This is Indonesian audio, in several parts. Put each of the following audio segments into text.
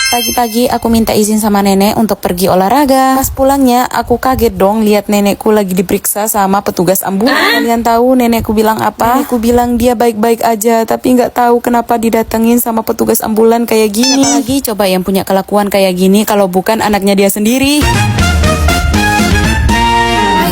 Pagi-pagi aku minta izin sama nenek untuk pergi olahraga. Pas pulangnya aku kaget dong lihat nenekku lagi diperiksa sama petugas ambulan. Kalian tahu nenekku bilang apa? Nenekku bilang dia baik-baik aja, tapi nggak tahu kenapa didatengin sama petugas ambulan kayak gini. Apalagi coba yang punya kelakuan kayak gini kalau bukan anaknya dia sendiri.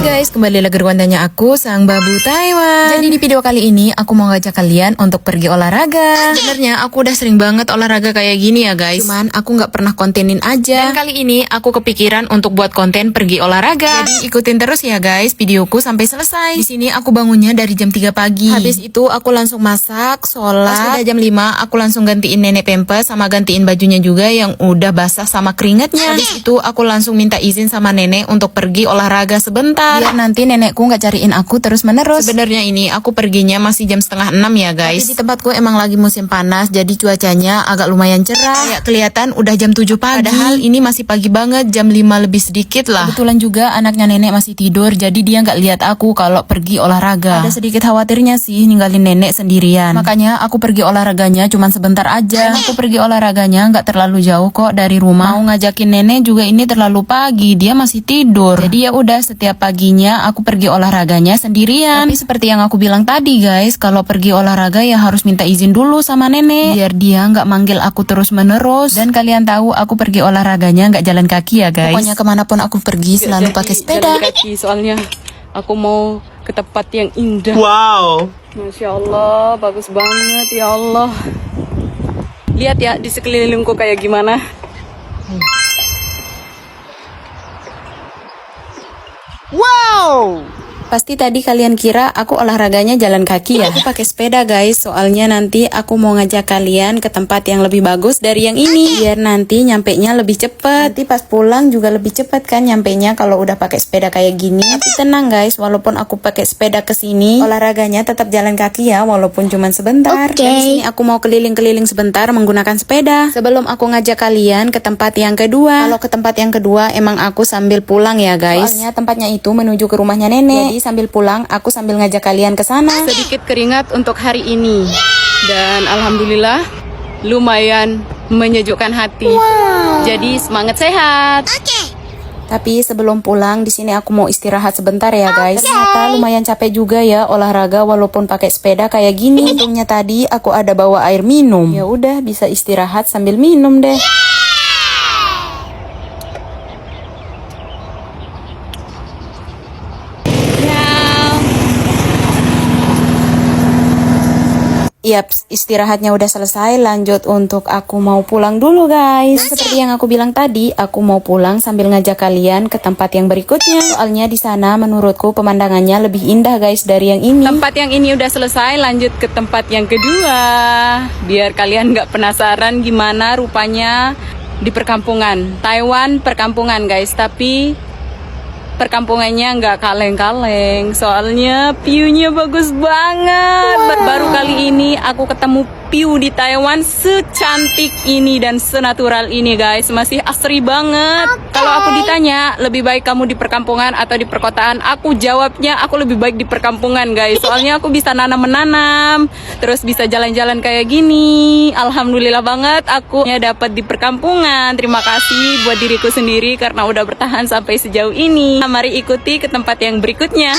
Guys, kembali lagi kontennya aku, Sang Babu Taiwan. Jadi di video kali ini aku mau ngajak kalian untuk pergi olahraga. Sebenarnya aku udah sering banget olahraga kayak gini ya guys. Cuman aku nggak pernah kontenin aja. Dan kali ini aku kepikiran untuk buat konten pergi olahraga. Jadi ikutin terus ya guys videoku sampai selesai. Di sini aku bangunnya dari jam 3 pagi. Habis itu aku langsung masak, sholat. Pas udah jam 5 aku langsung gantiin nenek pampers sama gantiin bajunya juga yang udah basah sama keringatnya. Habis itu aku langsung minta izin sama nenek untuk pergi olahraga sebentar. Biar nanti nenekku nggak cariin aku terus-menerus. Sebenarnya ini aku perginya masih jam 5:30 ya guys. Tapi di tempatku emang lagi musim panas, jadi cuacanya agak lumayan cerah. Kayak kelihatan udah jam 7 pagi. Padahal ini masih pagi banget, jam 5 lebih sedikit lah. Kebetulan juga anaknya nenek masih tidur, jadi dia nggak lihat aku kalau pergi olahraga. Ada sedikit khawatirnya sih ninggalin nenek sendirian. Makanya aku pergi olahraganya cuman sebentar aja. Aku pergi olahraganya nggak terlalu jauh kok dari rumah. Mau ngajakin nenek juga ini terlalu pagi, dia masih tidur. Jadi ya udah setiap pagi aku pergi olahraganya sendirian. Tapi seperti yang aku bilang tadi guys, kalau pergi olahraga ya harus minta izin dulu sama nenek, biar dia nggak manggil aku terus menerus. Dan kalian tahu aku pergi olahraganya nggak jalan kaki ya guys. Pokoknya kemanapun aku pergi selalu pakai sepeda. Jalan kaki soalnya aku mau ke tempat yang indah. Wow, Masya Allah, bagus banget ya Allah. Lihat ya di sekelilingku kayak gimana. wow. Pasti tadi kalian kira aku olahraganya jalan kaki ya. Aku pakai sepeda guys, soalnya nanti aku mau ngajak kalian ke tempat yang lebih bagus dari yang ini. Biar nanti nyampenya lebih cepet. Nanti pas pulang juga lebih cepet kan nyampenya kalau udah pakai sepeda kayak gini. Tapi tenang guys, walaupun aku pakai sepeda ke sini, olahraganya tetap jalan kaki ya, walaupun cuma sebentar. Dan di sini aku mau keliling-keliling sebentar menggunakan sepeda. Sebelum aku ngajak kalian ke tempat yang kedua. Kalau ke tempat yang kedua emang aku sambil pulang ya guys. Soalnya tempatnya itu menuju ke rumahnya nenek. Jadi sambil pulang aku sambil ngajak kalian ke sana. Sedikit keringat untuk hari ini. Dan alhamdulillah lumayan menyejukkan hati. Jadi semangat sehat. Tapi sebelum pulang di sini aku mau istirahat sebentar ya guys. Ternyata lumayan capek juga ya olahraga walaupun pakai sepeda kayak gini. Untungnya tadi aku ada bawa air minum. Ya udah bisa istirahat sambil minum deh. Yaps, istirahatnya udah selesai, lanjut untuk aku mau pulang dulu guys. Dan seperti yang aku bilang tadi, aku mau pulang sambil ngajak kalian ke tempat yang berikutnya. Soalnya di sana menurutku pemandangannya lebih indah guys dari yang ini. Tempat yang ini udah selesai, lanjut ke tempat yang kedua. Biar kalian nggak penasaran gimana rupanya di perkampungan. Taiwan perkampungan guys, tapi perkampungannya nggak kaleng-kaleng, soalnya view-nya bagus banget. Baru kali ini aku ketemu view di Taiwan secantik ini dan senatural ini guys. Masih asri banget. Kalau aku ditanya lebih baik kamu di perkampungan atau di perkotaan, aku jawabnya aku lebih baik di perkampungan guys. Soalnya aku bisa nanam-menanam, terus bisa jalan-jalan kayak gini. Alhamdulillah banget aku dapat di perkampungan. Terima kasih buat diriku sendiri karena udah bertahan sampai sejauh ini. Mari ikuti ke tempat yang berikutnya.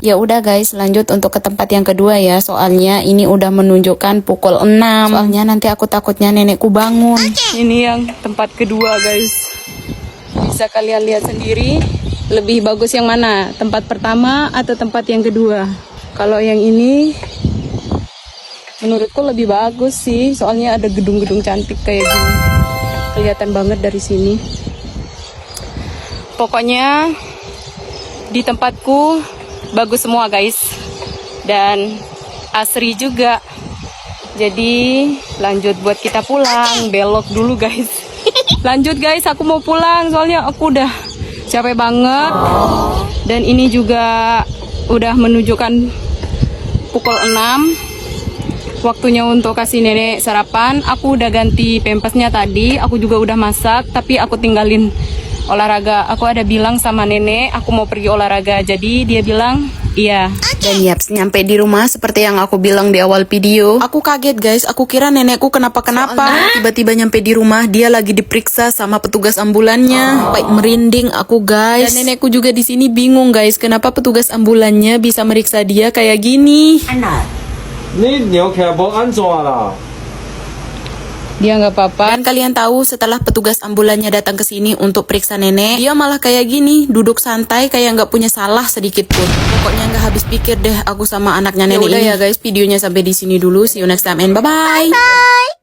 Ya udah guys, lanjut untuk ke tempat yang kedua ya. Soalnya ini udah menunjukkan pukul 6. Soalnya nanti aku takutnya nenekku bangun. Ini yang tempat kedua guys. Bisa kalian lihat sendiri, lebih bagus yang mana? Tempat pertama atau tempat yang kedua? Kalau yang ini menurutku lebih bagus sih, soalnya ada gedung-gedung cantik kayak gini. Kelihatan banget dari sini. Pokoknya di tempatku bagus semua guys. Dan asri juga. Jadi lanjut buat kita pulang. Belok dulu guys. Lanjut guys, aku mau pulang soalnya aku udah capek banget. Dan ini juga udah menunjukkan pukul 6. Waktunya untuk kasih nenek sarapan. Aku udah ganti pampasnya tadi. Aku juga udah masak, tapi aku tinggalin olahraga. Aku ada bilang sama nenek aku mau pergi olahraga. Jadi dia bilang Iya. Dan yaps, nyampe di rumah seperti yang aku bilang di awal video. Aku kaget guys, aku kira nenekku kenapa-kenapa. Tiba-tiba nyampe di rumah, dia lagi diperiksa sama petugas ambulannya. Sampai merinding aku guys. Dan nenekku juga di sini bingung guys, kenapa petugas ambulannya bisa meriksa dia kayak gini. 你有其實冇安坐啦。 Dia nggak apa-apa. Dan kalian tahu setelah petugas ambulannya datang ke sini untuk periksa nenek, dia malah kayak gini, duduk santai kayak nggak punya salah sedikit pun. Pokoknya nggak habis pikir deh aku sama anaknya nenek. Udah ya guys, videonya sampai di sini dulu. See you next time and bye-bye.